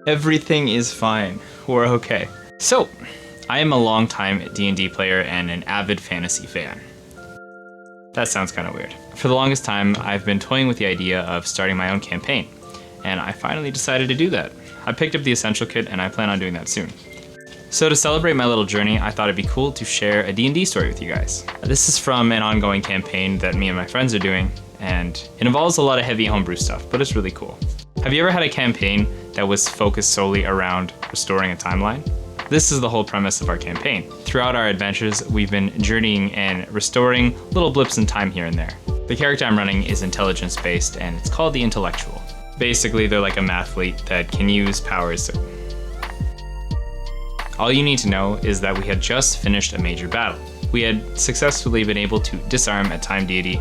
Everything is fine. We're okay. So, I am a long-time D&D player and an avid fantasy fan. That sounds kind of weird. For the longest time, I've been toying with the idea of starting my own campaign, and I finally decided to do that. I picked up the Essential Kit, and I plan on doing that soon. So to celebrate my little journey, I thought it'd be cool to share a D&D story with you guys. This is from an ongoing campaign that me and my friends are doing, and it involves a lot of heavy homebrew stuff, but it's really cool. Have you ever had a campaign that was focused solely around restoring a timeline? This is the whole premise of our campaign. Throughout our adventures, we've been journeying and restoring little blips in time here and there. The character I'm running is intelligence-based, and it's called the Intellectual. Basically, they're like a mathlete that can use powers. All you need to know is that we had just finished a major battle. We had successfully been able to disarm a time deity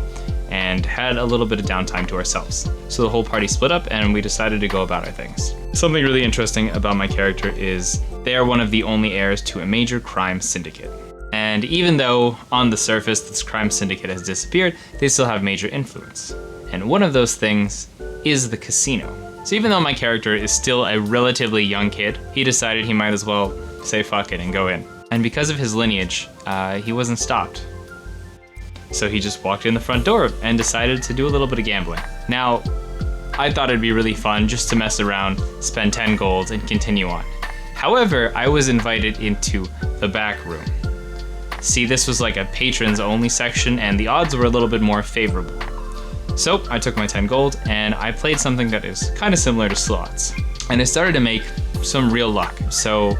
and had a little bit of downtime to ourselves. So the whole party split up and we decided to go about our things. Something really interesting about my character is they are one of the only heirs to a major crime syndicate. And even though on the surface this crime syndicate has disappeared, they still have major influence. And one of those things is the casino. So even though my character is still a relatively young kid, he decided he might as well say fuck it and go in. And because of his lineage, he wasn't stopped. So he just walked in the front door and decided to do a little bit of gambling. Now, I thought it'd be really fun just to mess around, spend 10 gold, and continue on. However, I was invited into the back room. See, this was like a patrons only section and the odds were a little bit more favorable. So I took my 10 gold and I played something that is kind of similar to slots. And I started to make some real luck. So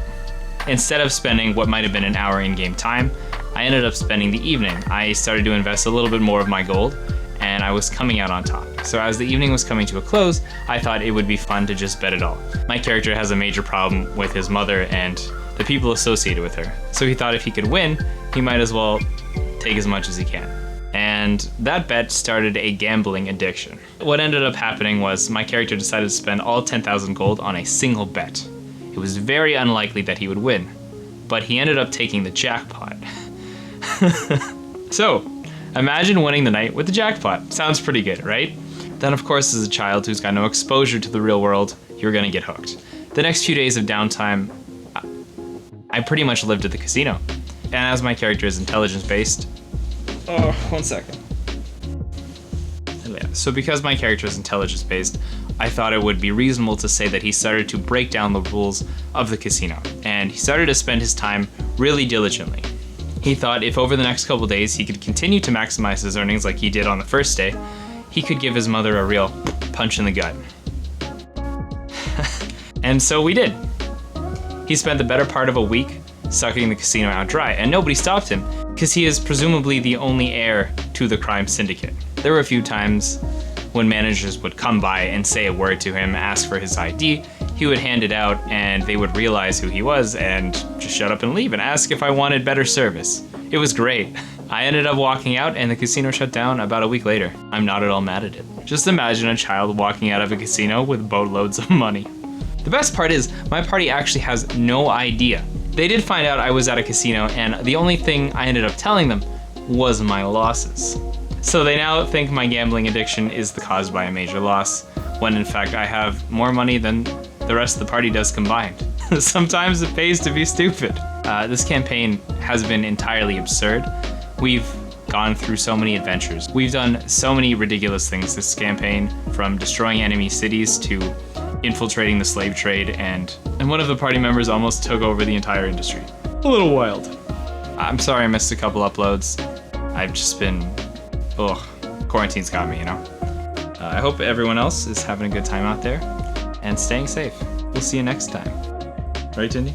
instead of spending what might have been an hour in-game time, I ended up spending the evening. I started to invest a little bit more of my gold, and I was coming out on top. So as the evening was coming to a close, I thought it would be fun to just bet it all. My character has a major problem with his mother and the people associated with her. So he thought if he could win, he might as well take as much as he can. And that bet started a gambling addiction. What ended up happening was my character decided to spend all 10,000 gold on a single bet. It was very unlikely that he would win, but he ended up taking the jackpot. So, imagine winning the night with the jackpot. Sounds pretty good, right? Then of course, as a child who's got no exposure to the real world, you're gonna get hooked. The next few days of downtime, I pretty much lived at the casino. And as my character is intelligence-based... Oh, 1 second. So because my character is intelligence-based, I thought it would be reasonable to say that he started to break down the rules of the casino, and he started to spend his time really diligently. He thought if over the next couple days he could continue to maximize his earnings like he did on the first day, he could give his mother a real punch in the gut. And so we did. He spent the better part of a week sucking the casino out dry, and nobody stopped him, because he is presumably the only heir to the crime syndicate. There were a few times when managers would come by and say a word to him, ask for his ID, he would hand it out and they would realize who he was and just shut up and leave and ask if I wanted better service. It was great. I ended up walking out and the casino shut down about a week later. I'm not at all mad at it. Just imagine a child walking out of a casino with boatloads of money. The best part is, my party actually has no idea. They did find out I was at a casino and the only thing I ended up telling them was my losses. So they now think my gambling addiction is caused by a major loss, when in fact I have more money than the rest of the party does combined. Sometimes it pays to be stupid. This campaign has been entirely absurd. We've gone through so many adventures. We've done so many ridiculous things this campaign, from destroying enemy cities to infiltrating the slave trade, and one of the party members almost took over the entire industry. A little wild. I'm sorry I missed a couple uploads. I've just been... ugh, quarantine's got me, you know? I hope everyone else is having a good time out there and staying safe. We'll see you next time. Right, Tindy?